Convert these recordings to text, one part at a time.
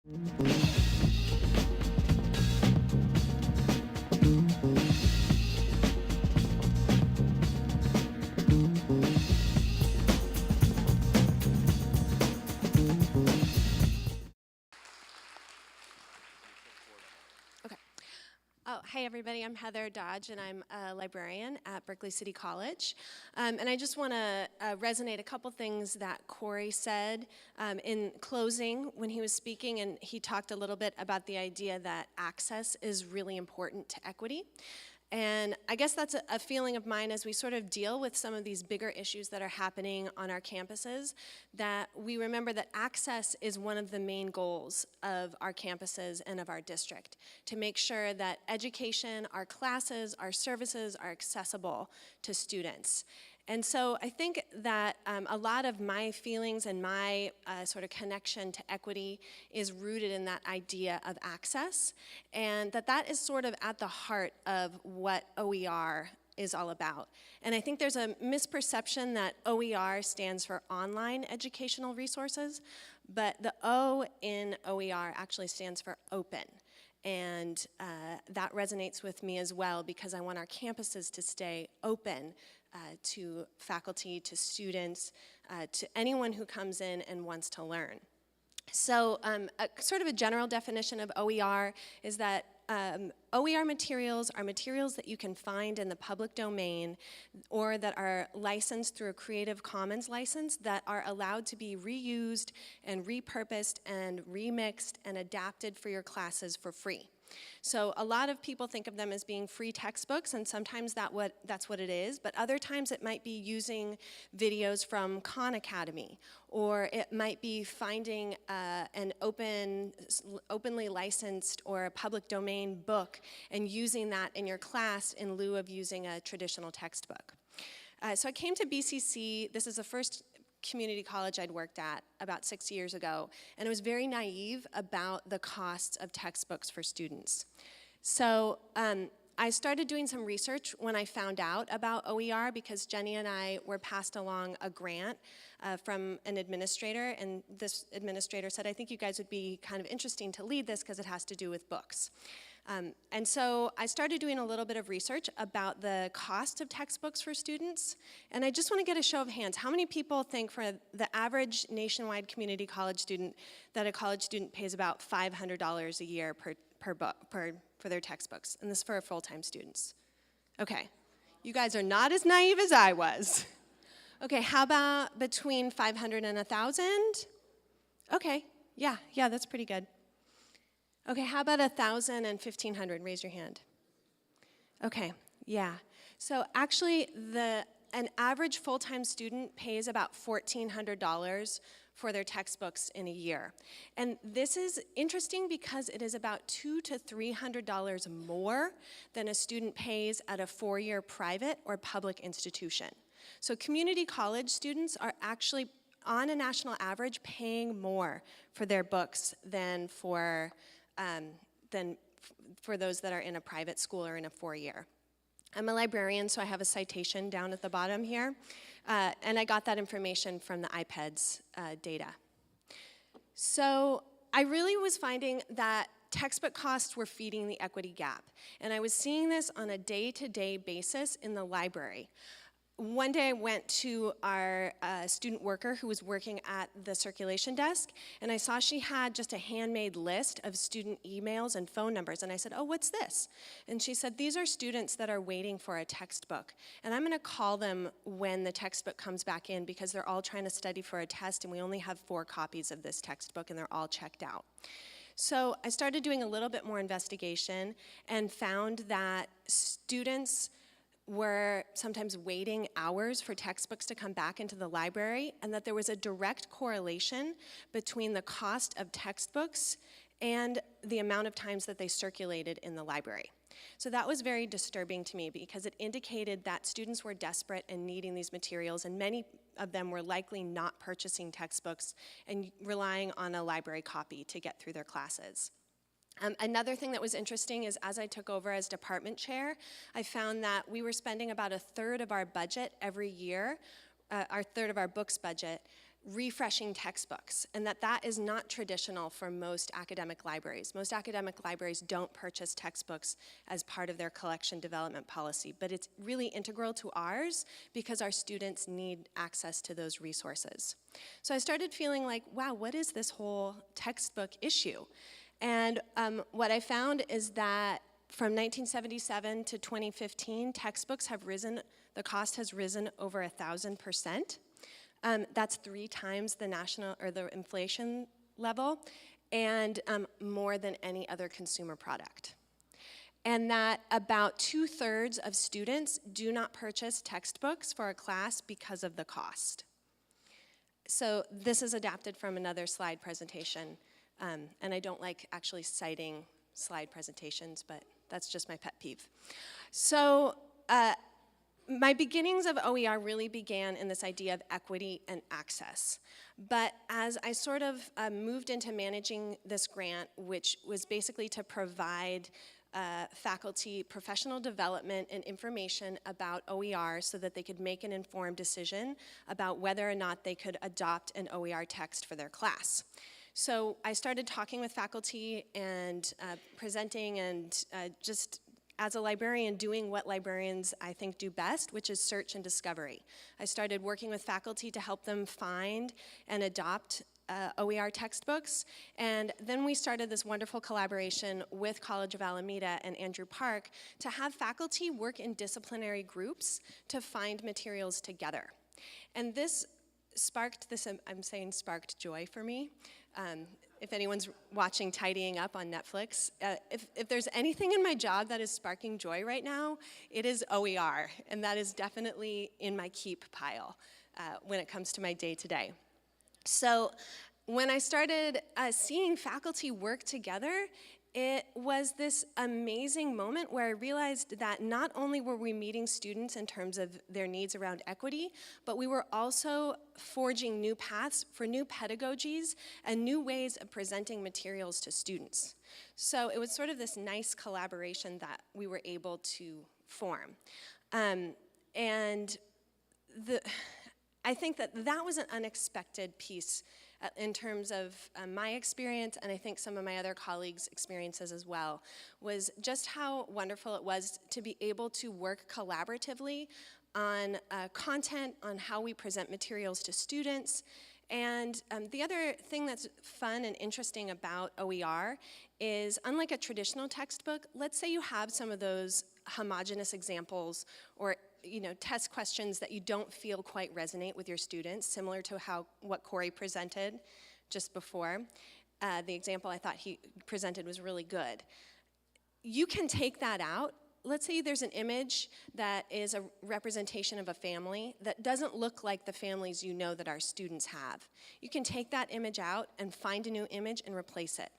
Okay. Oh, hey everybody, I'm Heather Dodge and I'm a librarian at Berkeley City College. And I just want to resonate a couple things that Corey said in closing when he was speaking, and he talked a little bit about the idea that access is really important to equity. And I guess that's a feeling of mine as we sort of deal with some of these bigger issues that are happening on our campuses, that we remember that access is one of the main goals of our campuses and of our district, to make sure that education, our classes, our services are accessible to students. And so I think that a lot of my feelings and my sort of connection to equity is rooted in that idea of access, and that is sort of at the heart of what OER is all about. And I think there's a misperception that OER stands for online educational resources, but the O in OER actually stands for open. And that resonates with me as well, because I want our campuses to stay open to faculty, to students, to anyone who comes in and wants to learn. So sort of a general definition of OER is that OER materials are materials that you can find in the public domain or that are licensed through a Creative Commons license that are allowed to be reused and repurposed and remixed and adapted for your classes for free. So a lot of people think of them as being free textbooks, and sometimes that's what it is, but other times it might be using videos from Khan Academy, or it might be finding an openly licensed or a public domain book and using that in your class in lieu of using a traditional textbook. So I came to BCC. This is the first community college I'd worked at about 6 years ago, and I was very naive about the costs of textbooks for students. So I started doing some research when I found out about OER, because Jenny and I were passed along a grant from an administrator, and this administrator said, I think you guys would be kind of interesting to lead this because it has to do with books. And so I started doing a little bit of research about the cost of textbooks for students, and I just want to get a show of hands. How many people think for the average nationwide community college student that a college student pays about $500 a year for their textbooks? And this is for full-time students. Okay, you guys are not as naive as I was. Okay, how about between 500 and 1,000? Okay, yeah, that's pretty good. Okay, how about 1,000 and 1,500? Raise your hand. Okay, yeah. So actually, an average full-time student pays about $1,400 for their textbooks in a year. And this is interesting because it is about $200 to $300 more than a student pays at a four-year private or public institution. So community college students are actually, on a national average, paying more for their books than for those that are in a private school or in a four-year. I'm a librarian, so I have a citation down at the bottom here, and I got that information from the IPEDS data. So I really was finding that textbook costs were feeding the equity gap, and I was seeing this on a day-to-day basis in the library. One day I went to our student worker who was working at the circulation desk, and I saw she had just a handmade list of student emails and phone numbers, and I said, oh, what's this? And she said, these are students that are waiting for a textbook, and I'm gonna call them when the textbook comes back in because they're all trying to study for a test, and we only have 4 copies of this textbook, and they're all checked out. So I started doing a little bit more investigation and found that students were sometimes waiting hours for textbooks to come back into the library, and that there was a direct correlation between the cost of textbooks and the amount of times that they circulated in the library. So that was very disturbing to me because it indicated that students were desperate and needing these materials, and many of them were likely not purchasing textbooks and relying on a library copy to get through their classes. Another thing that was interesting is as I took over as department chair, I found that we were spending about 1/3 of our budget every year, 1/3 of our books budget, refreshing textbooks, and that is not traditional for most academic libraries. Most academic libraries don't purchase textbooks as part of their collection development policy, but it's really integral to ours because our students need access to those resources. So I started feeling like, wow, what is this whole textbook issue? And what I found is that from 1977 to 2015, textbooks have risen, the cost has risen over 1,000%. That's 3 times the national or the inflation level, and more than any other consumer product. And that about 2/3 of students do not purchase textbooks for a class because of the cost. So this is adapted from another slide presentation, and I don't like actually citing slide presentations, but that's just my pet peeve. So my beginnings of OER really began in this idea of equity and access. But as I sort of moved into managing this grant, which was basically to provide faculty professional development and information about OER so that they could make an informed decision about whether or not they could adopt an OER text for their class. So I started talking with faculty and presenting and just as a librarian, doing what librarians, I think, do best, which is search and discovery. I started working with faculty to help them find and adopt OER textbooks, and then we started this wonderful collaboration with College of Alameda and Andrew Park to have faculty work in disciplinary groups to find materials together. And this sparked this, I'm saying sparked joy for me. If anyone's watching Tidying Up on Netflix, if there's anything in my job that is sparking joy right now, it is OER, and that is definitely in my keep pile when it comes to my day-to-day. So when I started seeing faculty work together, it was this amazing moment where I realized that not only were we meeting students in terms of their needs around equity, but we were also forging new paths for new pedagogies and new ways of presenting materials to students. So it was sort of this nice collaboration that we were able to form. I think that was an unexpected piece in terms of my experience, and I think some of my other colleagues' experiences as well, was just how wonderful it was to be able to work collaboratively on content, on how we present materials to students. And the other thing that's fun and interesting about OER is, unlike a traditional textbook, let's say you have some of those homogeneous examples or test questions that you don't feel quite resonate with your students, similar to what Corey presented just before. The example I thought he presented was really good. You can take that out. Let's say there's an image that is a representation of a family that doesn't look like the families you know that our students have. You can take that image out and find a new image and replace it.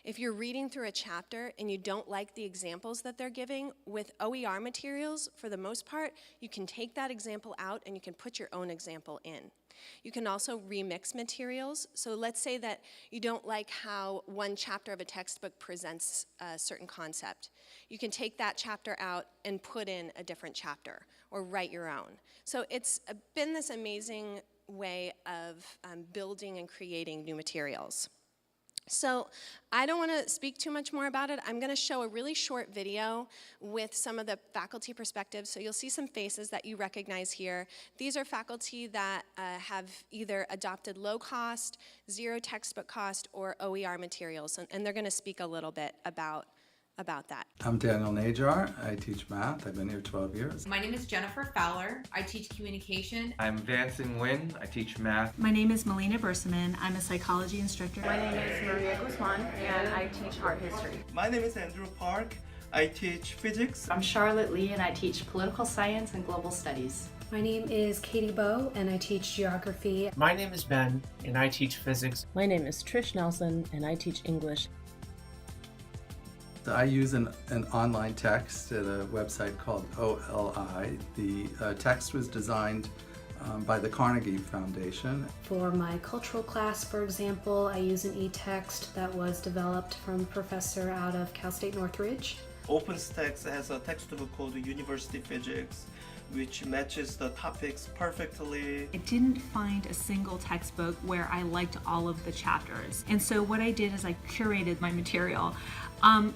If you're reading through a chapter and you don't like the examples that they're giving, with OER materials, for the most part, you can take that example out and you can put your own example in. You can also remix materials. So let's say that you don't like how one chapter of a textbook presents a certain concept. You can take that chapter out and put in a different chapter or write your own. So it's been this amazing way of building and creating new materials. So I don't want to speak too much more about it. I'm going to show a really short video with some of the faculty perspectives. So you'll see some faces that you recognize here. These are faculty that have either adopted low cost, zero textbook cost, or OER materials. And they're going to speak a little bit about that. I'm Daniel Najar. I teach math. I've been here 12 years. My name is Jennifer Fowler. I teach communication. I'm Vancing Nguyen. I teach math. My name is Melina Berseman. I'm a psychology instructor. My name is Maria Guzman, and I teach art history. My name is Andrew Park. I teach physics. I'm Charlotte Lee, and I teach political science and global studies. My name is Katie Bowe, and I teach geography. My name is Ben, and I teach physics. My name is Trish Nelson, and I teach English. I use an online text at a website called OLI. The text was designed by the Carnegie Foundation. For my cultural class, for example, I use an e-text that was developed from a professor out of Cal State Northridge. OpenText has a textbook called University Physics. which matches the topics perfectly. I didn't find a single textbook where I liked all of the chapters. And so what I did is I curated my material,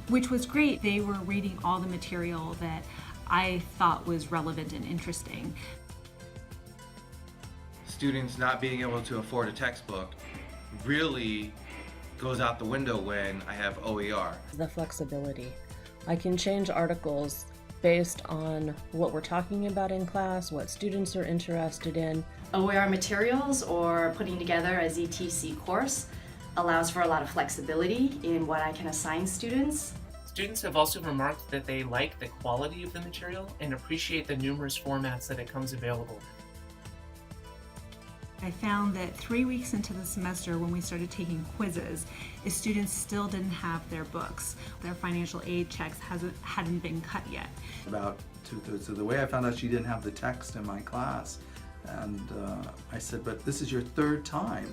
which was great. They were reading all the material that I thought was relevant and interesting. Students not being able to afford a textbook really goes out the window when I have OER. The flexibility. I can change articles based on what we're talking about in class, what students are interested in. OER materials or putting together a ZTC course allows for a lot of flexibility in what I can assign students. Students have also remarked that they like the quality of the material and appreciate the numerous formats that it comes available. I found that 3 weeks into the semester when we started taking quizzes, students still didn't have their books. Their financial aid checks hadn't been cut yet. About 2/3 of the way, I found out she didn't have the text in my class. And I said, but this is your third time.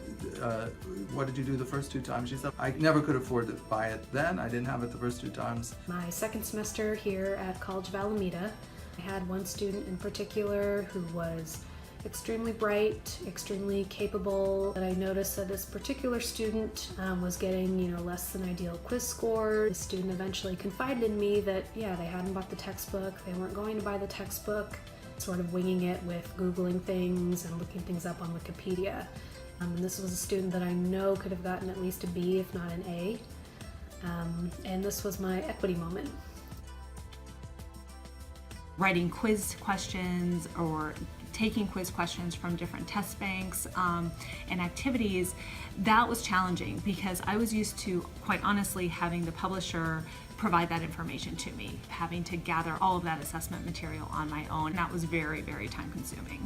What did you do the first 2 times? She said, I never could afford to buy it then. I didn't have it the first 2 times. My second semester here at College of Alameda, I had one student in particular who was extremely bright, extremely capable, but I noticed that this particular student was getting, less than ideal quiz scores. The student eventually confided in me that, they hadn't bought the textbook, they weren't going to buy the textbook, sort of winging it with Googling things and looking things up on Wikipedia. And this was a student that I know could have gotten at least a B, if not an A. And this was my equity moment. Writing quiz questions or taking quiz questions from different test banks and activities, that was challenging because I was used to, quite honestly, having the publisher provide that information to me, having to gather all of that assessment material on my own. That was very, very time consuming.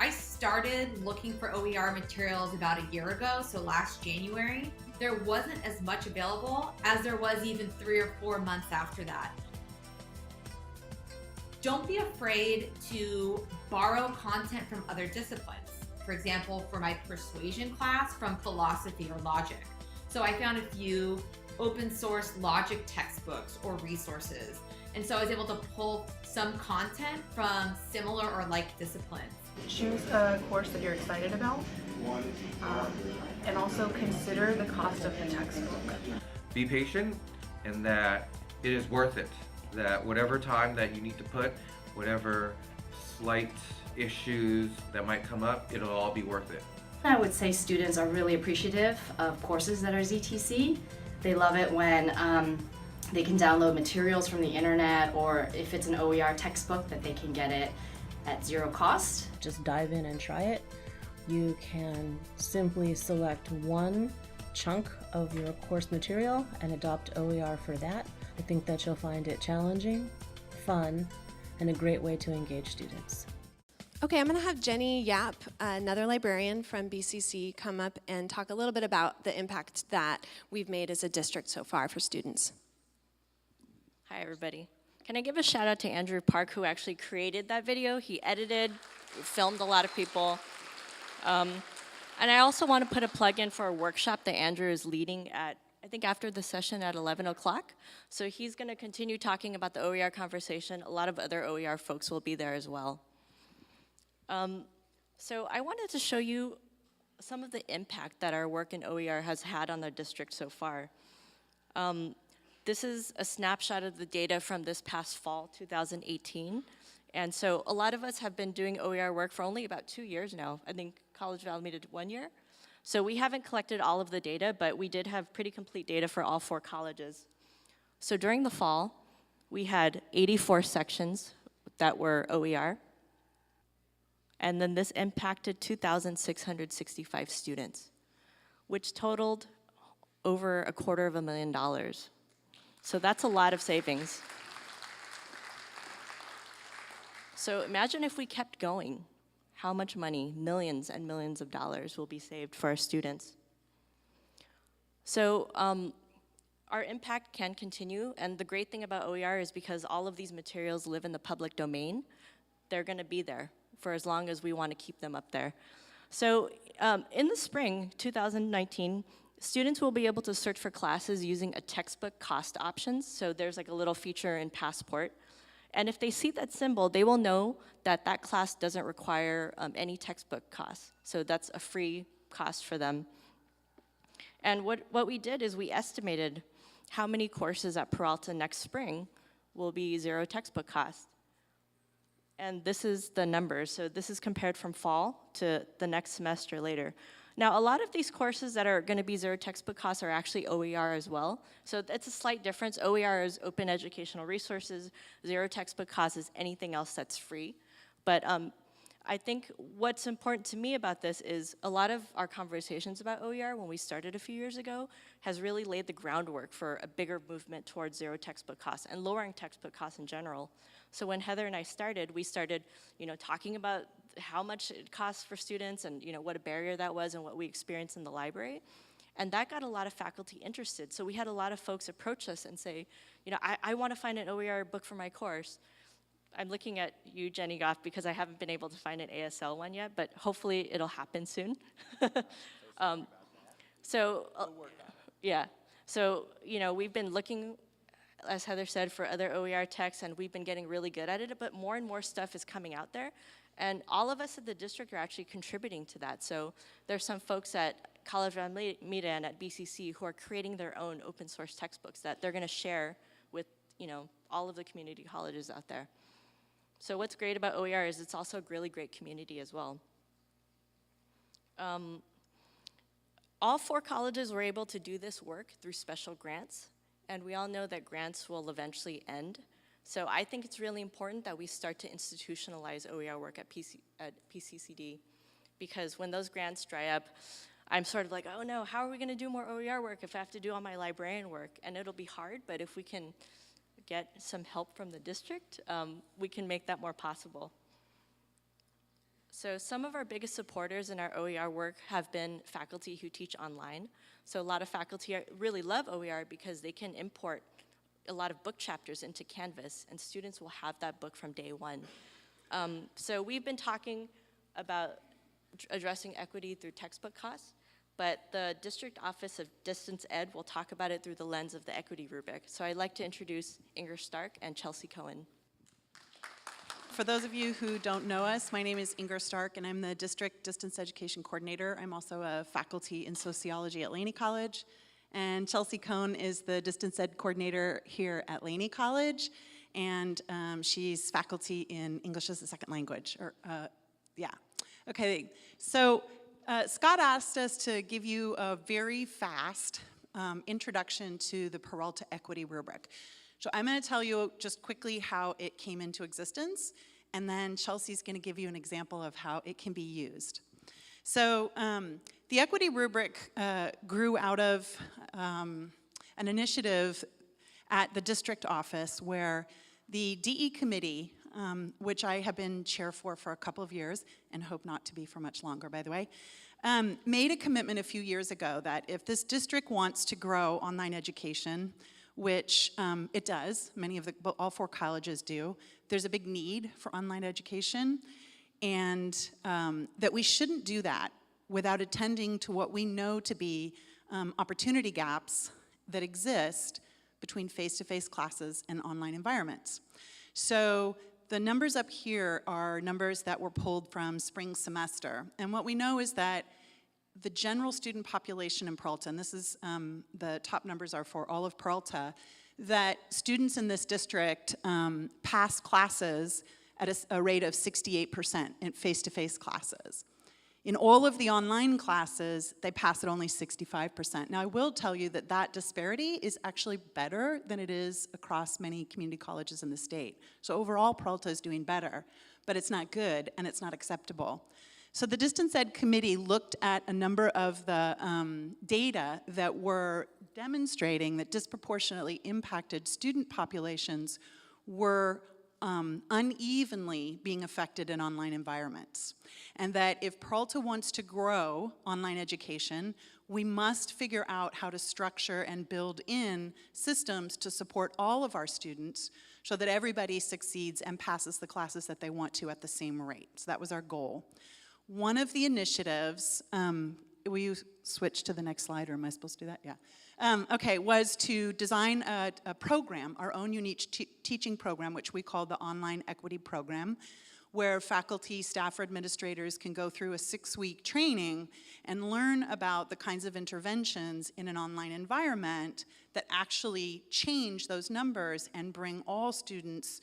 I started looking for OER materials about a year ago, so last January. There wasn't as much available as there was even 3 or 4 months after that. Don't be afraid to borrow content from other disciplines. For example, for my persuasion class, from philosophy or logic. So I found a few open source logic textbooks or resources. And so I was able to pull some content from similar or like disciplines. Choose a course that you're excited about, and also consider the cost of the textbook. Be patient and that it is worth it. That whatever time that you need to put, whatever slight issues that might come up, it'll all be worth it. I would say students are really appreciative of courses that are ZTC. They love it when they can download materials from the internet, or if it's an OER textbook, that they can get it at zero cost. Just dive in and try it. You can simply select one chunk of your course material and adopt OER for that. I think that you'll find it challenging, fun, and a great way to engage students. Okay, I'm going to have Jenny Yap, another librarian from BCC, come up and talk a little bit about the impact that we've made as a district so far for students. Hi, everybody. Can I give a shout out to Andrew Park, who actually created that video? He edited, filmed a lot of people. And I also want to put a plug in for a workshop that Andrew is leading at, I think after the session at 11 o'clock. So he's going to continue talking about the OER conversation. A lot of other OER folks will be there as well. So I wanted to show you some of the impact that our work in OER has had on the district so far. This is a snapshot of the data from this past fall, 2018. And so a lot of us have been doing OER work for only about 2 years now. I think College of Alameda did 1 year. So we haven't collected all of the data, but we did have pretty complete data for all 4 colleges. So during the fall, we had 84 sections that were OER. And then this impacted 2,665 students, which totaled over $250,000. So that's a lot of savings. So imagine if we kept going, how much money, millions and millions of dollars, will be saved for our students. So our impact can continue, and the great thing about OER is because all of these materials live in the public domain, they're gonna be there for as long as we want to keep them up there. So in the spring, 2019, students will be able to search for classes using a textbook cost options. So there's like a little feature in Passport. And if they see that symbol, they will know that that class doesn't require any textbook costs. So that's a free cost for them. And what we did is we estimated how many courses at Peralta next spring will be zero textbook cost. And this is the numbers. So this is compared from fall to the next semester later. Now, a lot of these courses that are going to be zero textbook costs are actually OER as well. So that's a slight difference. OER is open educational resources. Zero textbook costs is anything else that's free. But I think what's important to me about this is a lot of our conversations about OER when we started a few years ago has really laid the groundwork for a bigger movement towards zero textbook costs and lowering textbook costs in general. So when Heather and I started, we started, talking about how much it costs for students and, what a barrier that was and what we experienced in the library. And that got a lot of faculty interested. So we had a lot of folks approach us and say, I want to find an OER book for my course. I'm looking at you, Jenny Goff, because I haven't been able to find an ASL one yet, but hopefully it'll happen soon. Yeah. So, we've been looking, as Heather said, for other OER texts, and we've been getting really good at it, but more and more stuff is coming out there. And all of us at the district are actually contributing to that. So there's some folks at College of Alameda and at BCC who are creating their own open source textbooks that they're going to share with, all of the community colleges out there. So what's great about OER is it's also a really great community as well. All 4 colleges were able to do this work through special grants, and we all know that grants will eventually end. So I think it's really important that we start to institutionalize OER work at PCCD, because when those grants dry up, I'm sort of like, oh no, how are we gonna do more OER work if I have to do all my librarian work? And it'll be hard, but if we can get some help from the district, we can make that more possible. So some of our biggest supporters in our OER work have been faculty who teach online. So a lot of faculty really love OER because they can import a lot of book chapters into Canvas, and students will have that book from day one. So we've been talking about addressing equity through textbook costs, but the District Office of Distance Ed will talk about it through the lens of the equity rubric. So I'd like to introduce Inger Stark and Chelsea Cohen. For those of you who don't know us, my name is Inger Stark, and I'm the District Distance Education Coordinator. I'm also a faculty in sociology at Laney College. And Chelsea Cohen is the Distance Ed Coordinator here at Laney College, and she's faculty in English as a second language. Okay, so Scott asked us to give you a very fast introduction to the Peralta Equity Rubric. So I'm going to tell you just quickly how it came into existence, and then Chelsea's going to give you an example of how it can be used. So the equity rubric grew out of an initiative at the district office where the DE committee, which I have been chair for a couple of years and hope not to be for much longer, by the way, made a commitment a few years ago that if this district wants to grow online education, which it does, all 4 colleges do, there's a big need for online education, and that we shouldn't do that without attending to what we know to be opportunity gaps that exist between face-to-face classes and online environments. So the numbers up here are numbers that were pulled from spring semester. And what we know is that the general student population in Peralta, and this is the top numbers are for all of Peralta, that students in this district pass classes at a rate of 68% in face-to-face classes. In all of the online classes, they pass at only 65%. Now, I will tell you that that disparity is actually better than it is across many community colleges in the state. So overall, Peralta is doing better, but it's not good and it's not acceptable. So the Distance Ed Committee looked at a number of the data that were demonstrating that disproportionately impacted student populations were unevenly being affected in online environments. And that if Peralta wants to grow online education, we must figure out how to structure and build in systems to support all of our students so that everybody succeeds and passes the classes that they want to at the same rate. So that was our goal. One of the initiatives, will you switch to the next slide, or am I supposed to do that? Yeah. was to design a program, our own unique teaching program, which we call the Online Equity Program, where faculty, staff, or administrators can go through a 6-week training and learn about the kinds of interventions in an online environment that actually change those numbers and bring all students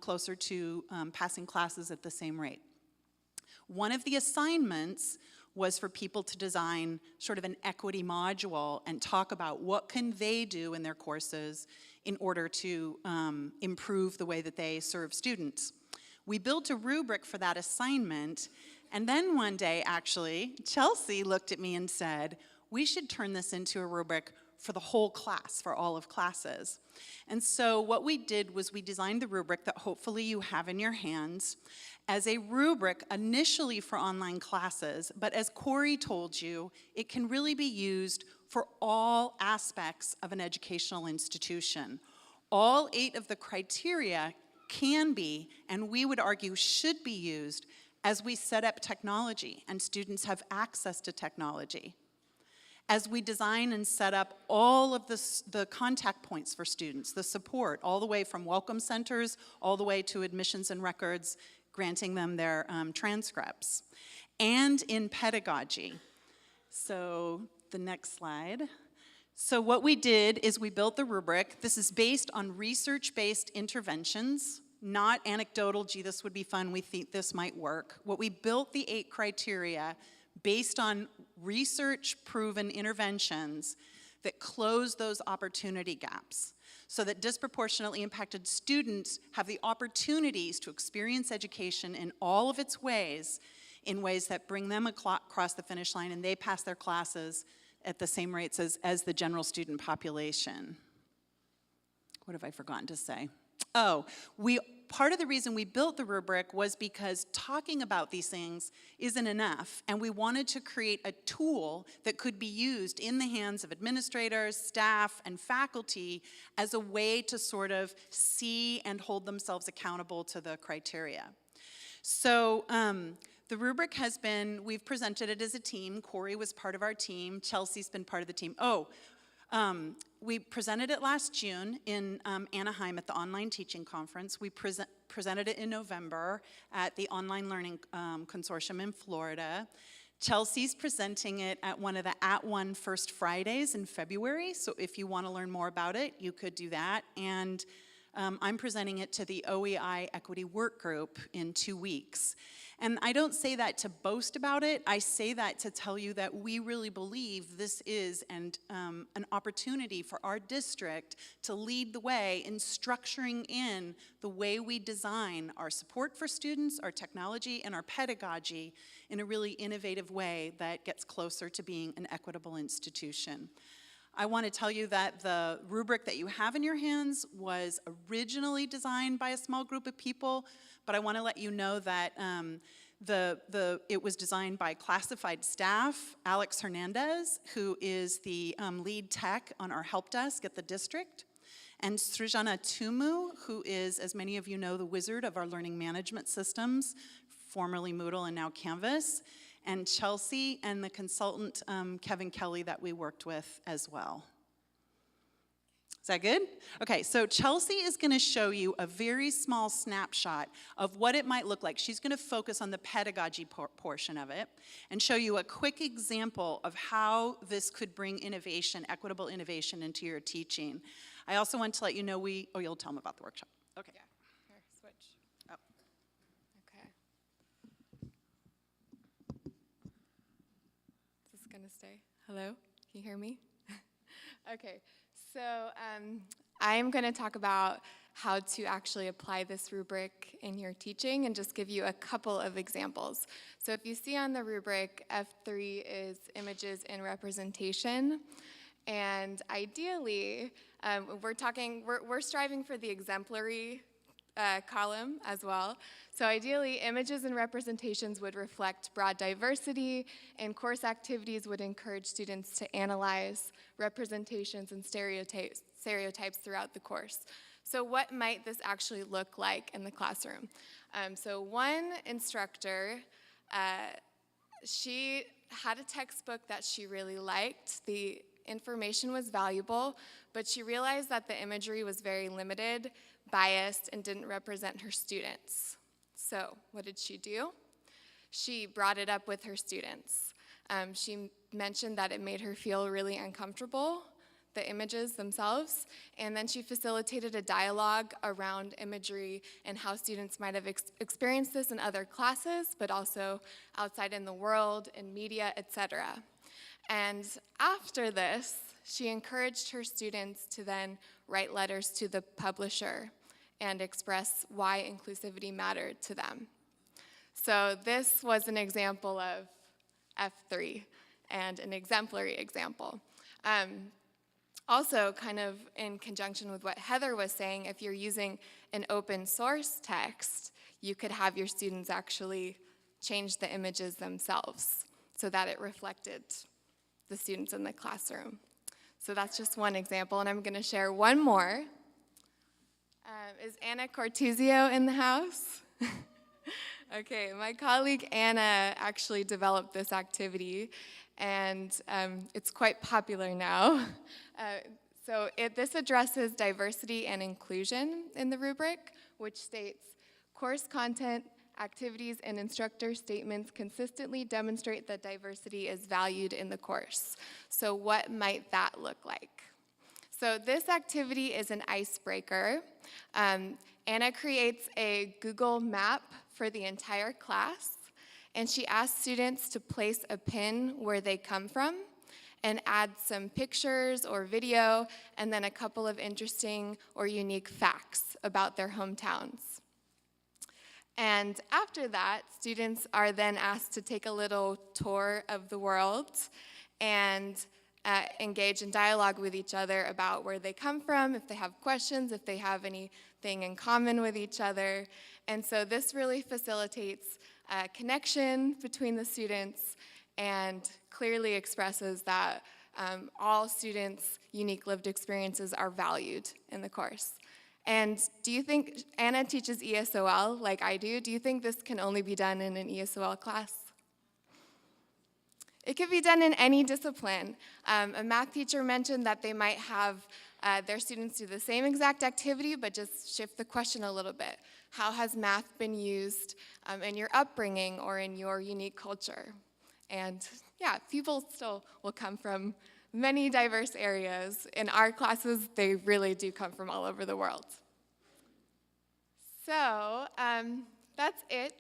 closer to passing classes at the same rate. One of the assignments was for people to design sort of an equity module and talk about what can they do in their courses in order to improve the way that they serve students. We built a rubric for that assignment, and then one day, actually, Chelsea looked at me and said, we should turn this into a rubric for the whole class, for all of classes. And so what we did was we designed the rubric that hopefully you have in your hands as a rubric initially for online classes, but as Corey told you, it can really be used for all aspects of an educational institution. All 8 of the criteria can be, and we would argue should be used as we set up technology and students have access to technology. As we design and set up all of the contact points for students, the support, all the way from welcome centers, all the way to admissions and records, granting them their transcripts. And in pedagogy. So the next slide. So what we did is we built the rubric. This is based on research-based interventions, not anecdotal, gee, this would be fun, we think this might work. What we built the 8 criteria based on research-proven interventions that close those opportunity gaps so that disproportionately impacted students have the opportunities to experience education in all of its ways, in ways that bring them across the finish line and they pass their classes at the same rates as the general student population. What have I forgotten to say? Oh, part of the reason we built the rubric was because talking about these things isn't enough, and we wanted to create a tool that could be used in the hands of administrators, staff, and faculty as a way to sort of see and hold themselves accountable to the criteria. So the rubric has been, we've presented it as a team. Corey was part of our team. Chelsea's been part of the team. We presented it last June in Anaheim at the Online Teaching Conference. We presented it in November at the Online Learning Consortium in Florida. Chelsea's presenting it at one of the At One First Fridays in February, so if you want to learn more about it, you could do that. And I'm presenting it to the OEI Equity Work Group in 2 weeks. And I don't say that to boast about it, I say that to tell you that we really believe this is an opportunity for our district to lead the way in structuring in the way we design our support for students, our technology, and our pedagogy in a really innovative way that gets closer to being an equitable institution. I want to tell you that the rubric that you have in your hands was originally designed by a small group of people, but I want to let you know that it was designed by classified staff. Alex Hernandez, who is the lead tech on our help desk at the district, and Srijana Tumu, who is, as many of you know, the wizard of our learning management systems, formerly Moodle and now Canvas, and Chelsea and the consultant Kevin Kelly that we worked with as well. Is that good? Okay, so Chelsea is going to show you a very small snapshot of what it might look like. She's going to focus on the pedagogy portion of it and show you a quick example of how this could bring innovation, equitable innovation into your teaching. I also want to let you know you'll tell them about the workshop. Okay. Yeah, here, switch. Oh. Okay. Is this going to stay? Hello? Can you hear me? Okay. So I'm going to talk about how to actually apply this rubric in your teaching and just give you a couple of examples. So if you see on the rubric, F3 is images and representation. And ideally, we're striving for the exemplary column as well. So ideally, images and representations would reflect broad diversity, and course activities would encourage students to analyze representations and stereotypes throughout the course. So what might this actually look like in the classroom? So one instructor, she had a textbook that she really liked. The information was valuable, but she realized that the imagery was very limited, biased, and didn't represent her students. So what did she do? She brought it up with her students. She mentioned that it made her feel really uncomfortable, the images themselves, and then she facilitated a dialogue around imagery and how students might have experienced this in other classes, but also outside in the world, in media, etc. And after this, she encouraged her students to then write letters to the publisher and express why inclusivity mattered to them. So this was an example of F3 and an exemplary example. Also, kind of in conjunction with what Heather was saying, if you're using an open source text, you could have your students actually change the images themselves so that it reflected the students in the classroom. So that's just one example, and I'm going to share one more. Is Anna Cortuzio in the house? Okay, my colleague Anna actually developed this activity, and it's quite popular now. This addresses diversity and inclusion in the rubric, which states, course content, activities, and instructor statements consistently demonstrate that diversity is valued in the course. So what might that look like? So this activity is an icebreaker. Anna creates a Google map for the entire class, and she asks students to place a pin where they come from and add some pictures or video, and then a couple of interesting or unique facts about their hometowns. And after that, students are then asked to take a little tour of the world and engage in dialogue with each other about where they come from, if they have questions, if they have anything in common with each other. And so this really facilitates connection between the students and clearly expresses that all students' unique lived experiences are valued in the course. And do you think, Anna teaches ESOL like I do, do you think this can only be done in an ESOL class? It could be done in any discipline. A math teacher mentioned that they might have their students do the same exact activity, but just shift the question a little bit. How has math been used in your upbringing or in your unique culture? And yeah, people still will come from many diverse areas. In our classes, they really do come from all over the world. So that's it.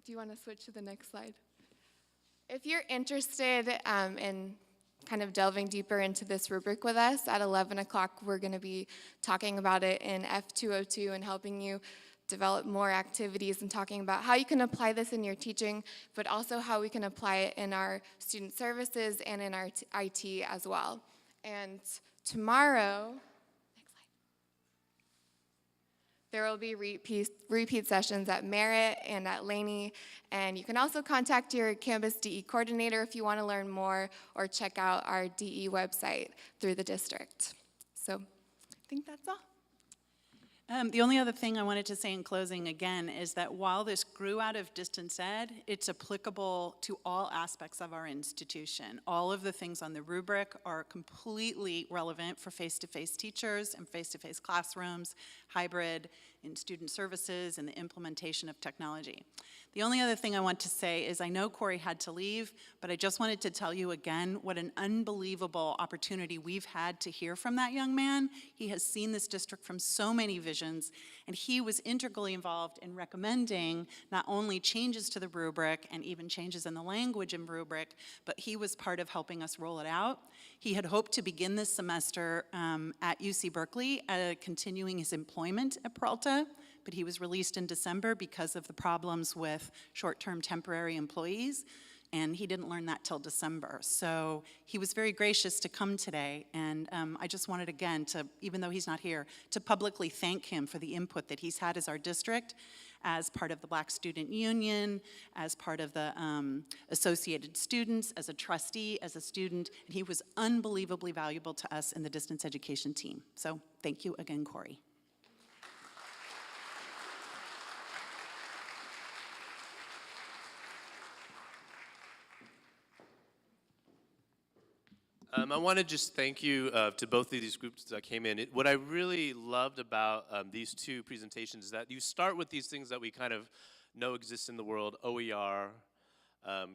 Do you want to switch to the next slide? If you're interested in kind of delving deeper into this rubric with us, at 11 o'clock, we're going to be talking about it in F202 and helping you develop more activities and talking about how you can apply this in your teaching, but also how we can apply it in our student services and in our IT as well. And tomorrow, next slide, there will be repeat sessions at Merritt and at Laney, and you can also contact your Canvas DE coordinator if you want to learn more or check out our DE website through the district. So I think that's all. The only other thing I wanted to say in closing again is that while this grew out of distance ed, it's applicable to all aspects of our institution. All of the things on the rubric are completely relevant for face-to-face teachers and face-to-face classrooms, hybrid, in student services, and the implementation of technology. The only other thing I want to say is I know Corey had to leave, but I just wanted to tell you again what an unbelievable opportunity we've had to hear from that young man. He has seen this district from so many visions, and he was integrally involved in recommending not only changes to the rubric and even changes in the language in rubric, but he was part of helping us roll it out. He had hoped to begin this semester at UC Berkeley, continuing his employment at Peralta, but he was released in December because of the problems with short-term temporary employees, and he didn't learn that till December. So he was very gracious to come today, and I just wanted again to, even though he's not here, to publicly thank him for the input that he's had as our district, as part of the Black Student Union, as part of the Associated Students, as a trustee, as a student, and he was unbelievably valuable to us in the distance education team. So thank you again, Corey. I want to just thank you to both of these groups that came in. What I really loved about these two presentations is that you start with these things that we kind of know exist in the world, OER,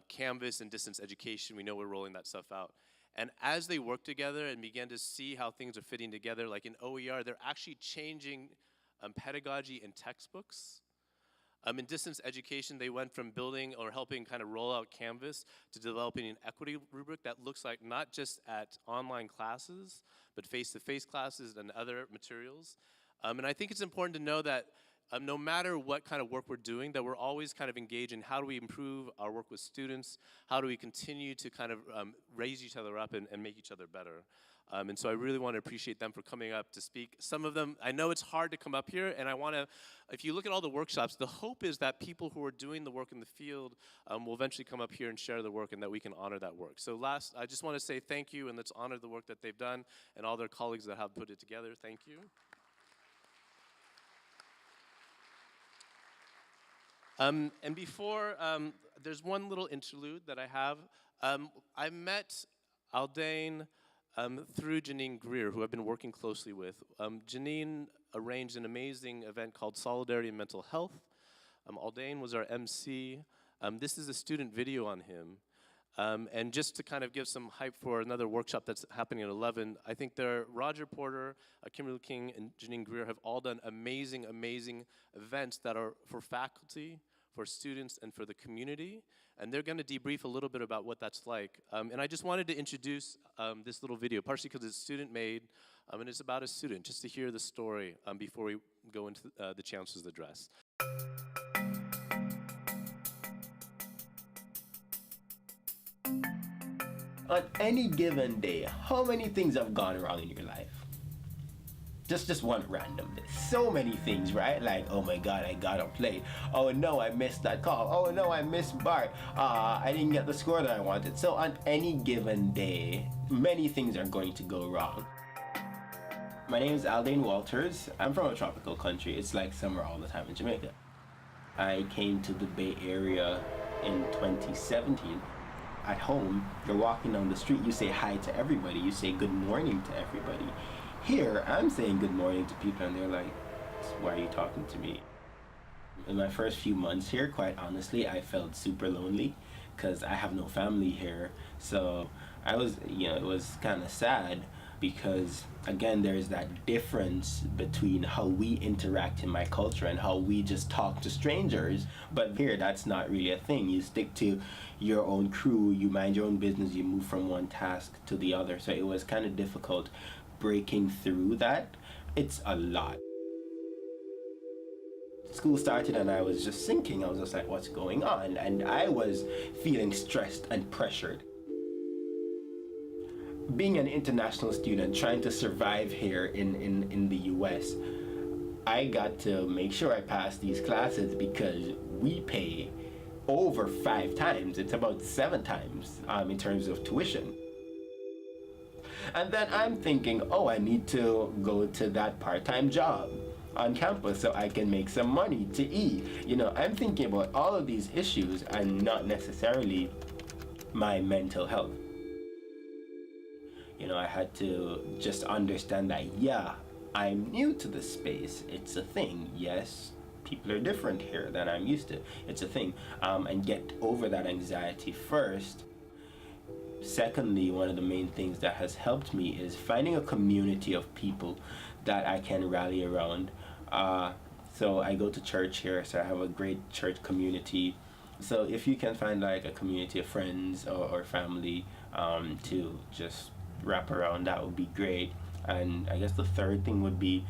Canvas, and distance education. We know we're rolling that stuff out. And as they work together and began to see how things are fitting together, like in OER, they're actually changing pedagogy and textbooks. In distance education, they went from building or helping kind of roll out Canvas to developing an equity rubric that looks like not just at online classes, but face-to-face classes and other materials. And I think it's important to know that no matter what kind of work we're doing, that we're always kind of engaged in how do we improve our work with students, how do we continue to kind of raise each other up and make each other better. And so I really want to appreciate them for coming up to speak. Some of them, I know it's hard to come up here, and I want to, if you look at all the workshops, the hope is that people who are doing the work in the field will eventually come up here and share the work and that we can honor that work. So last, I just want to say thank you, and let's honor the work that they've done and all their colleagues that have put it together. Thank you. And before, there's one little interlude that I have. I met Aldane through Janine Greer, who I've been working closely with. Janine arranged an amazing event called Solidarity and Mental Health. Aldane was our MC. This is a student video on him. And just to kind of give some hype for another workshop that's happening at 11, I think Roger Porter, Kimberly King, and Janine Greer have all done amazing, amazing events that are for faculty, for students, and for the community. And they're going to debrief a little bit about what that's like. And I just wanted to introduce this little video, partially because it's student-made, and it's about a student, just to hear the story before we go into the Chancellor's address. On any given day, how many things have gone wrong in your life? Just one random day. So many things, right? Like, oh my God, I got up late. Oh no, I missed that call. Oh no, I missed BART. I didn't get the score that I wanted. So on any given day, many things are going to go wrong. My name is Aldane Walters. I'm from a tropical country. It's like summer all the time in Jamaica. I came to the Bay Area in 2017. At home, you're walking down the street, you say hi to everybody, you say good morning to everybody. Here, I'm saying good morning to people and they're like, why are you talking to me? In my first few months here, quite honestly, I felt super lonely because I have no family here. So I was, it was kind of sad because, again, there's that difference between how we interact in my culture and how we just talk to strangers. But here, that's not really a thing. You stick to your own crew, you mind your own business, you move from one task to the other. So it was kind of difficult breaking through that. It's a lot. School started and I was just sinking. I was just like, what's going on? And I was feeling stressed and pressured. Being an international student, trying to survive here in the US, I got to make sure I passed these classes because we pay over 5 times. It's about 7 times in terms of tuition. And then I'm thinking, oh, I need to go to that part-time job on campus so I can make some money to eat. I'm thinking about all of these issues and not necessarily my mental health. I had to just understand that, yeah, I'm new to this space. It's a thing. Yes, people are different here than I'm used to. It's a thing. And get over that anxiety first. Secondly, one of the main things that has helped me is finding a community of people that I can rally around. So I go to church here, so I have a great church community. So if you can find like a community of friends or family to just wrap around, that would be great. And I guess the third thing would be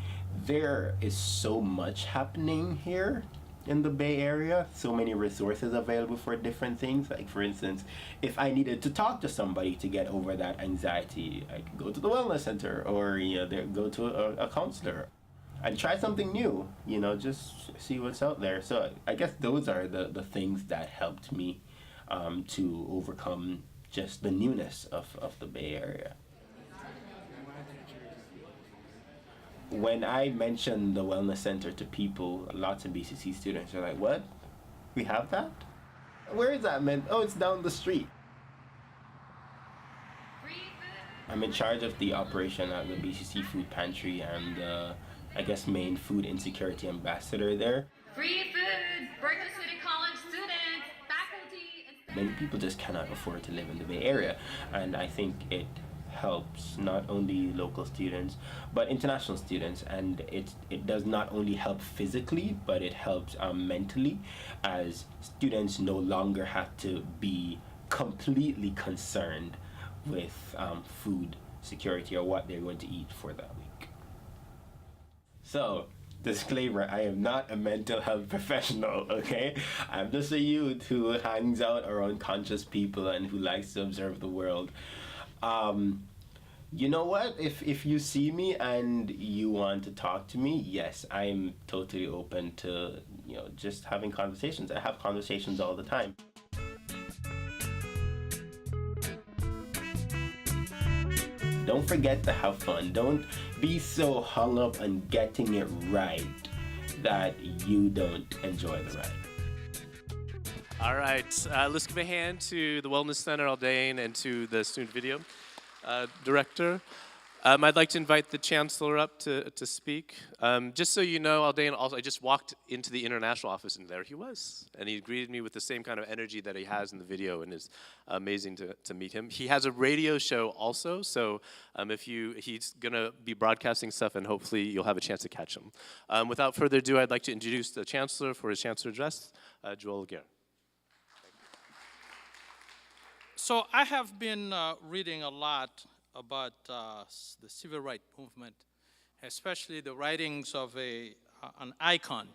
there is so much happening here in the Bay Area, so many resources available for different things. Like for instance, if I needed to talk to somebody to get over that anxiety, I could go to the wellness center or go to a counselor and try something new, just see what's out there. So I guess those are the things that helped me to overcome just the newness of the Bay Area. When I mention the wellness center to people, lots of BCC students are like, what? We have that? Where is that, man? Oh, it's down the street. Breathe in. I'm in charge of the operation at the BCC Food Pantry and I guess main food insecurity ambassador there. Free food, Berkeley City College students, faculty, and staff. Many people just cannot afford to live in the Bay Area, and I think it helps not only local students but international students, and it does not only help physically but it helps mentally, as students no longer have to be completely concerned with food security or what they're going to eat for that week. So, disclaimer, I am not a mental health professional, okay? I'm just a youth who hangs out around conscious people and who likes to observe the world. You know what? If you see me and you want to talk to me, yes, I'm totally open to, just having conversations. I have conversations all the time. Don't forget to have fun. Don't be so hung up on getting it right that you don't enjoy the ride. All right, let's give a hand to the Wellness Center, Aldain, and to the student video director. I'd like to invite the Chancellor up to speak. Just so you know, Aldain, also, I just walked into the international office and there he was. And he greeted me with the same kind of energy that he has in the video, and it's amazing to meet him. He has a radio show also, so he's gonna be broadcasting stuff and hopefully you'll have a chance to catch him. Without further ado, I'd like to introduce the Chancellor for his Chancellor address, Joel Guerre. So I have been reading a lot about the civil rights movement, especially the writings of an icon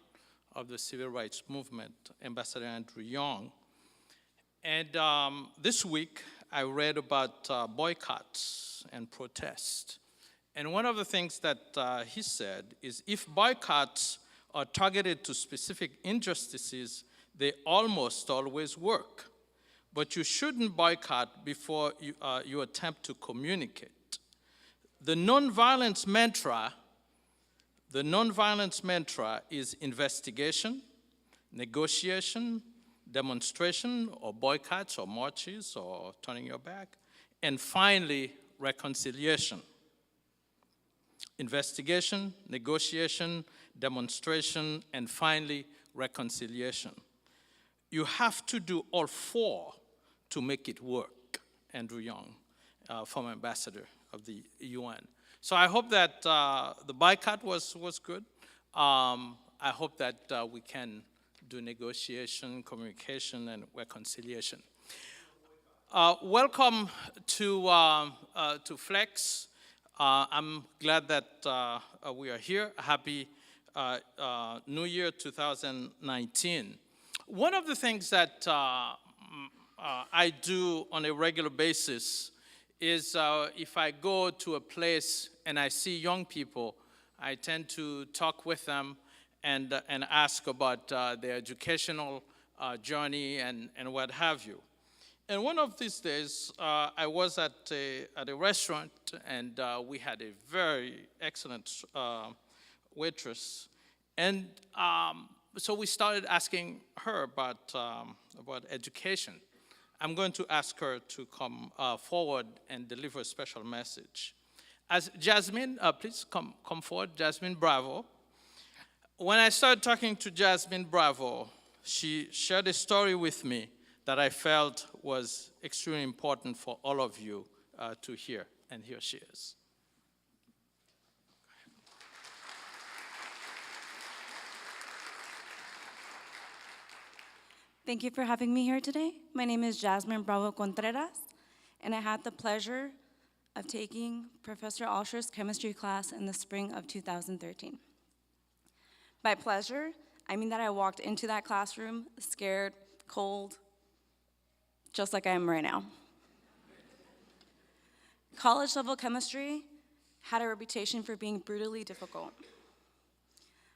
of the civil rights movement, Ambassador Andrew Young. And this week, I read about boycotts and protests. And one of the things that he said is if boycotts are targeted to specific injustices, they almost always work. But you shouldn't boycott before you attempt to communicate. The nonviolence mantra is investigation, negotiation, demonstration, or boycotts, or marches, or turning your back, and finally, reconciliation. Investigation, negotiation, demonstration, and finally, reconciliation. You have to do all four to make it work, Andrew Young, former ambassador of the UN. So I hope that the boycott was good. I hope that we can do negotiation, communication, and reconciliation. Welcome to Flex. I'm glad that we are here. Happy New Year 2019. One of the things that I do on a regular basis is if I go to a place and I see young people, I tend to talk with them and ask about their educational journey and what have you. And one of these days, I was at a restaurant and we had a very excellent waitress. And so we started asking her about education. I'm going to ask her to come forward and deliver a special message. As Jasmine, please come forward, Jasmine Bravo. When I started talking to Jasmine Bravo, she shared a story with me that I felt was extremely important for all of you to hear, and here she is. Thank you for having me here today. My name is Jasmine Bravo Contreras, and I had the pleasure of taking Professor Alsher's chemistry class in the spring of 2013. By pleasure, I mean that I walked into that classroom scared, cold, just like I am right now. College-level chemistry had a reputation for being brutally difficult.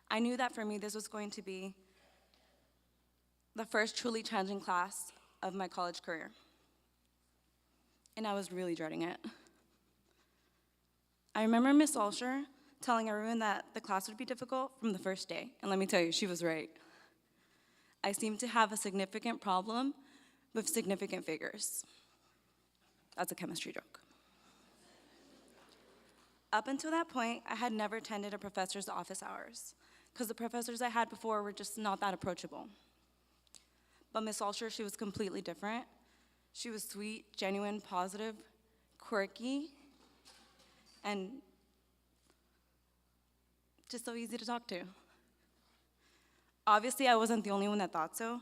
I knew that for me, this was going to be the first truly challenging class of my college career. And I was really dreading it. I remember Miss Alsher telling everyone that the class would be difficult from the first day. And let me tell you, she was right. I seemed to have a significant problem with significant figures. That's a chemistry joke. Up until that point, I had never attended a professor's office hours because the professors I had before were just not that approachable. But Miss Alsher, she was completely different. She was sweet, genuine, positive, quirky, and just so easy to talk to. Obviously, I wasn't the only one that thought so,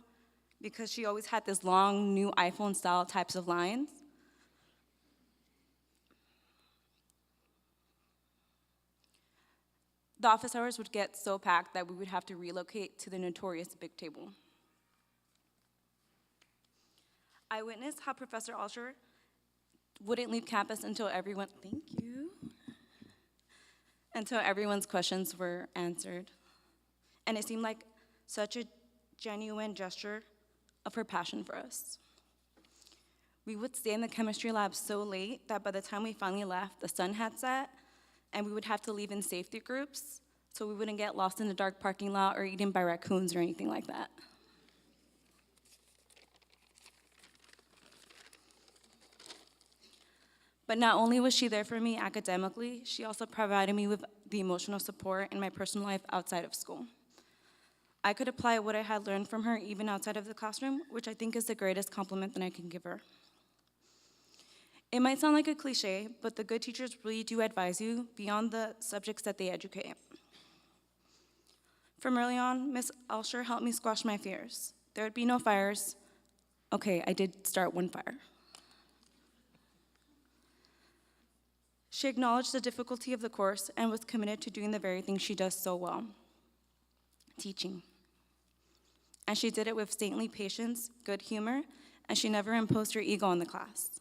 because she always had this long, new iPhone-style types of lines. The office hours would get so packed that we would have to relocate to the notorious Big Table. I witnessed how Professor Alsher wouldn't leave campus until everyone's questions were answered. And it seemed like such a genuine gesture of her passion for us. We would stay in the chemistry lab so late that by the time we finally left, the sun had set, and we would have to leave in safety groups so we wouldn't get lost in the dark parking lot or eaten by raccoons or anything like that. But not only was she there for me academically, she also provided me with the emotional support in my personal life outside of school. I could apply what I had learned from her even outside of the classroom, which I think is the greatest compliment that I can give her. It might sound like a cliche, but the good teachers really do advise you beyond the subjects that they educate. From early on, Miss Alsher helped me squash my fears. There would be no fires. Okay, I did start one fire. She acknowledged the difficulty of the course and was committed to doing the very thing she does so well, teaching. And she did it with saintly patience, good humor, and she never imposed her ego on the class.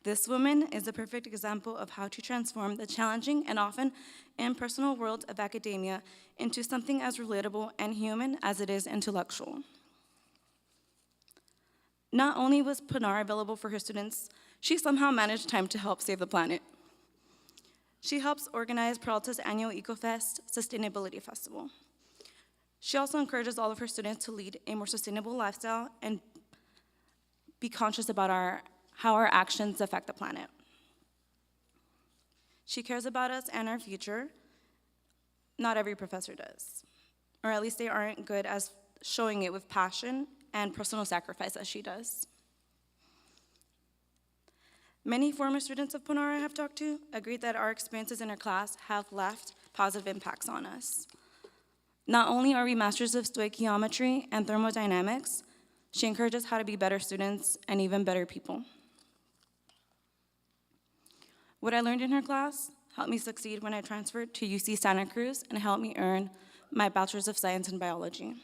This woman is a perfect example of how to transform the challenging and often impersonal world of academia into something as relatable and human as it is intellectual. Not only was Pinar available for her students, she somehow managed time to help save the planet. She helps organize Peralta's annual EcoFest Sustainability Festival. She also encourages all of her students to lead a more sustainable lifestyle and be conscious about how our actions affect the planet. She cares about us and our future. Not every professor does, or at least they aren't good as showing it with passion and personal sacrifice as she does. Many former students of Pinar I have talked to agree that our experiences in her class have left positive impacts on us. Not only are we masters of stoichiometry and thermodynamics, she encourages how to be better students and even better people. What I learned in her class helped me succeed when I transferred to UC Santa Cruz and helped me earn my Bachelor's of Science in Biology.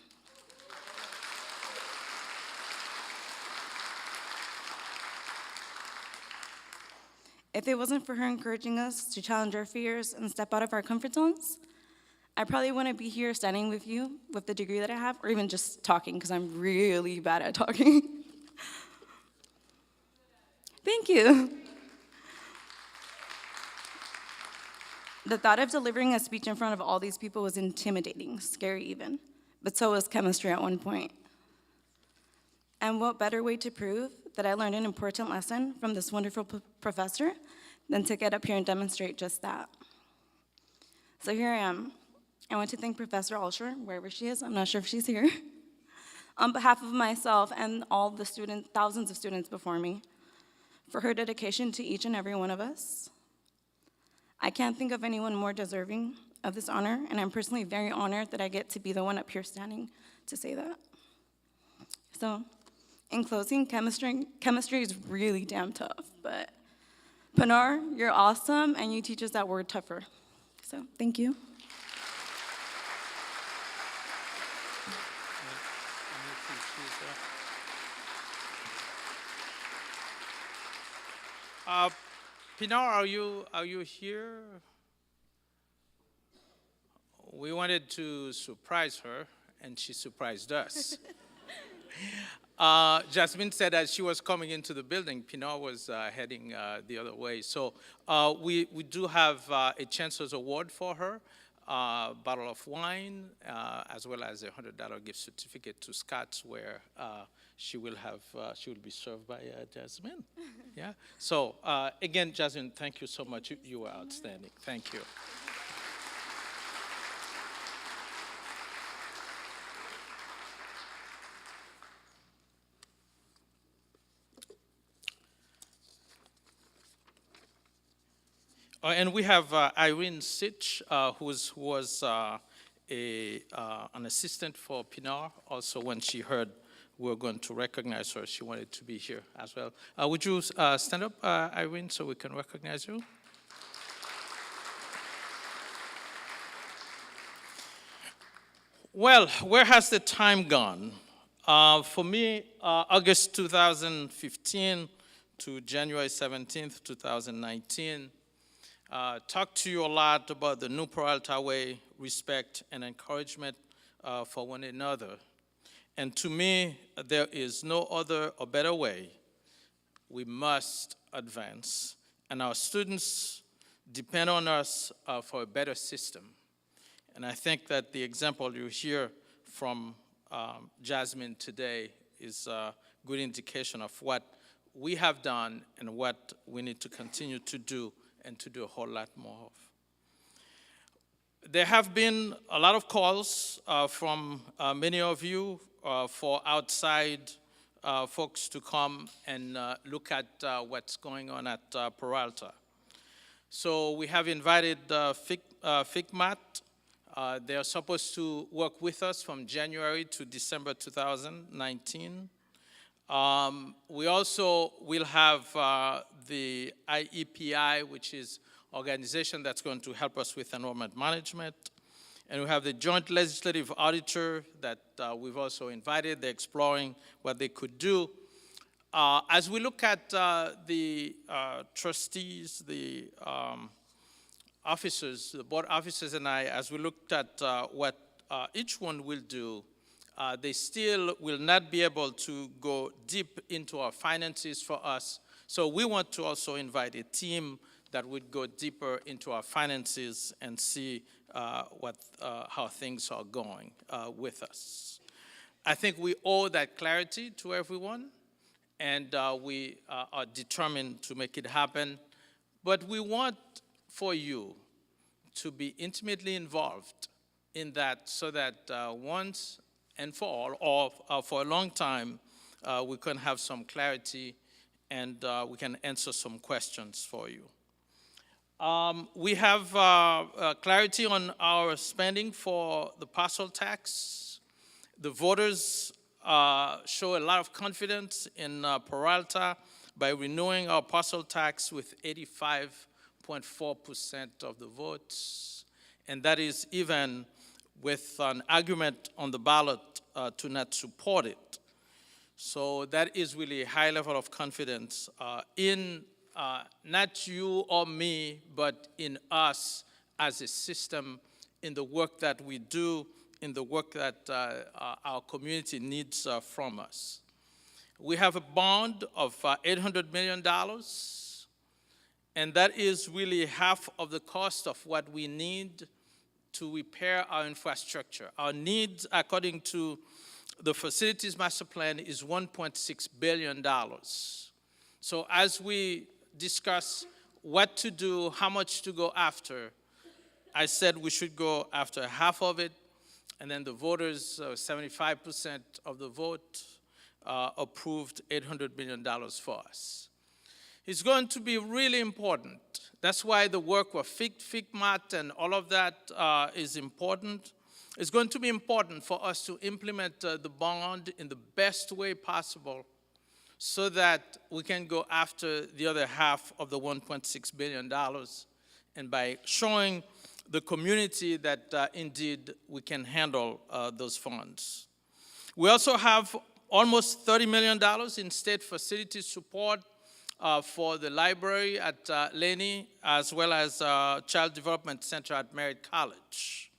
If it wasn't for her encouraging us to challenge our fears and step out of our comfort zones, I probably wouldn't be here standing with you with the degree that I have, or even just talking, because I'm really bad at talking. Thank you. The thought of delivering a speech in front of all these people was intimidating, scary even, but so was chemistry at one point. And what better way to prove that I learned an important lesson from this wonderful professor than to get up here and demonstrate just that. So here I am. I want to thank Professor Alsher, wherever she is, I'm not sure if she's here, on behalf of myself and all the students, thousands of students before me, for her dedication to each and every one of us. I can't think of anyone more deserving of this honor, and I'm personally very honored that I get to be the one up here standing to say that. So, in closing, chemistry is really damn tough, but Pinar, you're awesome, and you teach us that word tougher. So, thank you. Pinar, are you here? We wanted to surprise her, and she surprised us. Jasmine said as she was coming into the building, Pinar was heading the other way. So we do have a Chancellor's Award for her. bottle of wine, as well as a $100 gift certificate to Scott's, where she will be served by Jasmine. Yeah. So again, Jasmine, thank you so much. You were outstanding. Thank you. And we have Irene Sitch, who was an assistant for Pinar. Also, when she heard we were going to recognize her, she wanted to be here as well. Would you stand up, Irene, so we can recognize you? Well, where has the time gone? For me, August 2015 to January 17th, 2019, talked to you a lot about the new Peralta way, respect and encouragement for one another. And to me, there is no other or better way. We must advance. And our students depend on us for a better system. And I think that the example you hear from Jasmine today is a good indication of what we have done and what we need to continue to do and to do a whole lot more of. There have been a lot of calls from many of you for outside folks to come and look at what's going on at Peralta. So we have invited FICMAT. They are supposed to work with us from January to December 2019. We also will have the IEPI, which is organization that's going to help us with enrollment management. And we have the Joint Legislative Auditor that we've also invited. They're exploring what they could do. As we look at the trustees, the officers, the board officers and I, as we looked at what each one will do, they still will not be able to go deep into our finances for us. So we want to also invite a team that would go deeper into our finances and see how things are going with us. I think we owe that clarity to everyone, and we are determined to make it happen. But we want for you to be intimately involved in that so that once and for all, or for a long time, we can have some clarity and we can answer some questions for you. We have clarity on our spending for the parcel tax. The voters show a lot of confidence in Peralta by renewing our parcel tax with 85.4% of the votes. And that is even with an argument on the ballot to not support it. So that is really a high level of confidence in not you or me, but in us as a system, in the work that we do, in the work that our community needs from us. We have a bond of $800 million, and that is really half of the cost of what we need to repair our infrastructure. Our needs, according to the Facilities Master Plan, is $1.6 billion. So as we discuss what to do, how much to go after, I said we should go after half of it, and then the voters, 75% of the vote, approved $800 million for us. It's going to be really important. That's why the work of FICMAT and all of that is important. It's going to be important for us to implement the bond in the best way possible so that we can go after the other half of the $1.6 billion, and by showing the community that indeed we can handle those funds. We also have almost $30 million in state facility support for the library at Laney, as well as Child Development Center at Merritt College.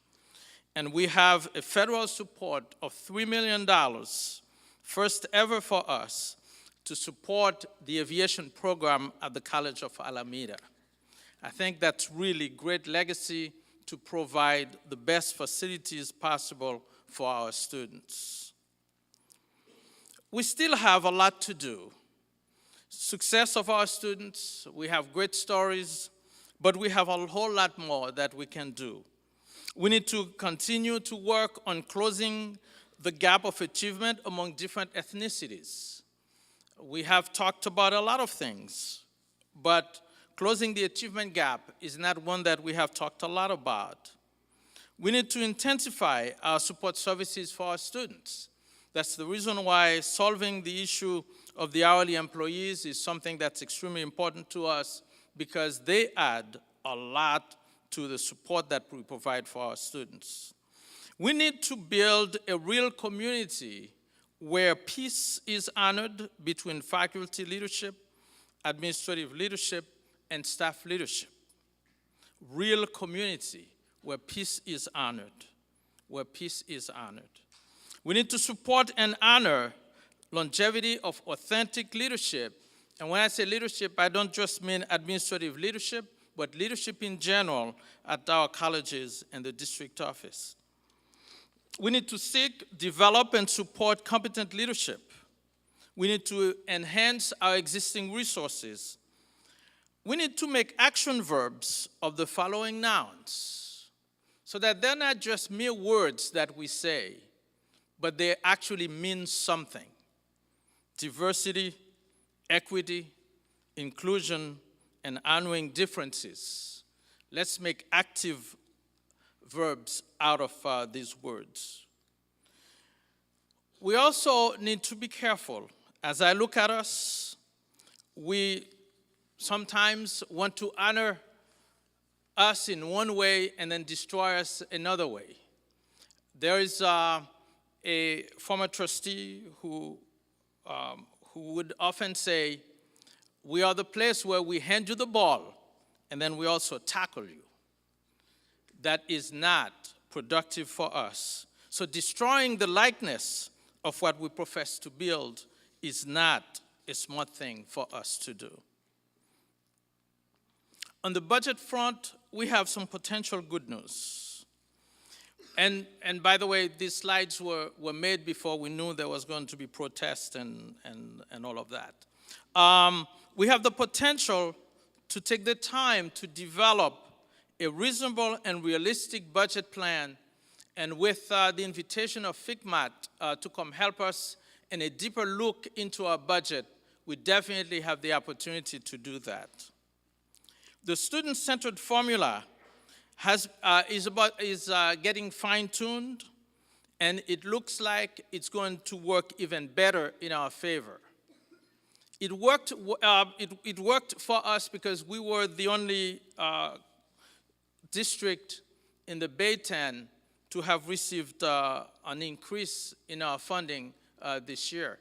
And we have a federal support of $3 million, first ever for us, to support the aviation program at the College of Alameda. I think that's really great legacy to provide the best facilities possible for our students. We still have a lot to do. Success of our students, we have great stories, but we have a whole lot more that we can do. We need to continue to work on closing the gap of achievement among different ethnicities. We have talked about a lot of things, but closing the achievement gap is not one that we have talked a lot about. We need to intensify our support services for our students. That's the reason why solving the issue of the hourly employees is something that's extremely important to us, because they add a lot to the support that we provide for our students. We need to build a real community where peace is honored between faculty leadership, administrative leadership, and staff leadership. Real community where peace is honored, where peace is honored. We need to support and honor longevity of authentic leadership. And when I say leadership, I don't just mean administrative leadership, but leadership in general at our colleges and the district office. We need to seek, develop, and support competent leadership. We need to enhance our existing resources. We need to make action verbs of the following nouns, so that they're not just mere words that we say, but they actually mean something. Diversity, equity, inclusion, and honoring differences. Let's make active verbs out of these words. We also need to be careful. As I look at us, we sometimes want to honor us in one way and then destroy us another way. There is a former trustee who would often say, we are the place where we hand you the ball and then we also tackle you. That is not productive for us. So destroying the likeness of what we profess to build is not a smart thing for us to do. On the budget front, we have some potential good news. And by the way, these slides were made before we knew there was going to be protests and all of that. We have the potential to take the time to develop a reasonable and realistic budget plan, and with the invitation of FICMAT to come help us in a deeper look into our budget, we definitely have the opportunity to do that. The student-centered formula is getting fine-tuned, and it looks like it's going to work even better in our favor. It worked for us because we were the only district in the Bay 10 to have received an increase in our funding this year.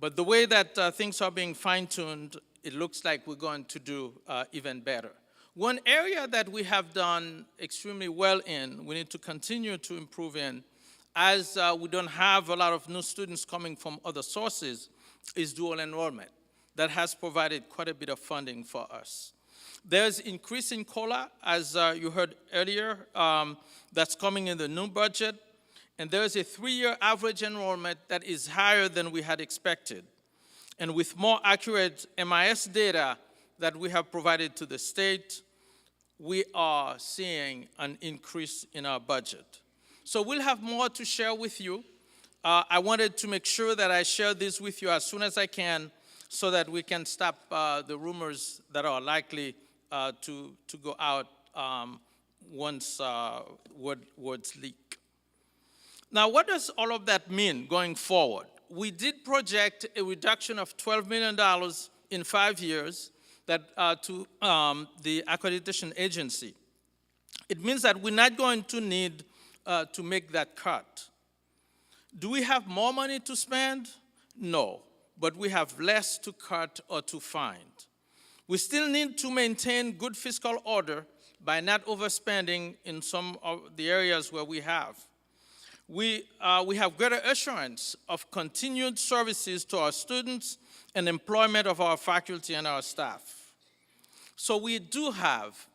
But the way that things are being fine-tuned, it looks like we're going to do even better. One area that we have done extremely well in, we need to continue to improve in, as we don't have a lot of new students coming from other sources, is dual enrollment. That has provided quite a bit of funding for us. There's increase in COLA, as you heard earlier, that's coming in the new budget. And there's a 3-year average enrollment that is higher than we had expected. And with more accurate MIS data that we have provided to the state, we are seeing an increase in our budget. So we'll have more to share with you. I wanted to make sure that I share this with you as soon as I can, so that we can stop the rumors that are likely to go out once words leak. Now, what does all of that mean going forward? We did project a reduction of $12 million in 5 years to the accreditation agency. It means that we're not going to need to make that cut. Do we have more money to spend? No, but we have less to cut or to find. We still need to maintain good fiscal order by not overspending in some of the areas where we have. We have greater assurance of continued services to our students and employment of our faculty and our staff. So we do have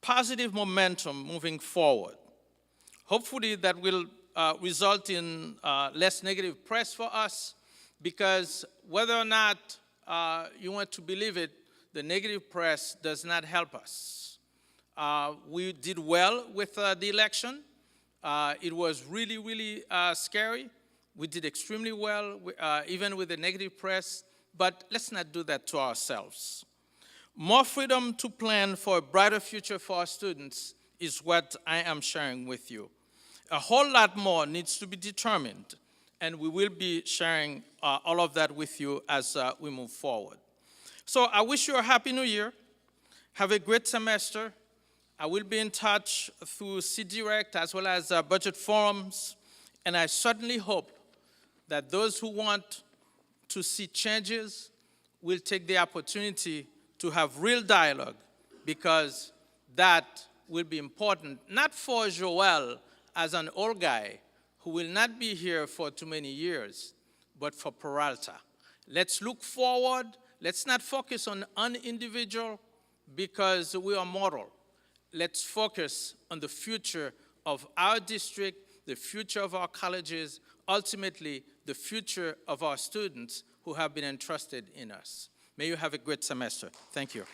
positive momentum moving forward. Hopefully that will result in less negative press for us, because whether or not you want to believe it, the negative press does not help us. We did well with the election. It was really, really scary. We did extremely well, even with the negative press, but let's not do that to ourselves. More freedom to plan for a brighter future for our students is what I am sharing with you. A whole lot more needs to be determined, and we will be sharing all of that with you as we move forward. So I wish you a happy new year. Have a great semester. I will be in touch through CDirect as well as budget forums, and I certainly hope that those who want to see changes will take the opportunity to have real dialogue, because that will be important, not for Joel as an old guy who will not be here for too many years, but for Peralta. Let's look forward. Let's not focus on an individual, because we are mortal. Let's focus on the future of our district, the future of our colleges, ultimately the future of our students who have been entrusted in us. May you have a great semester. Thank you.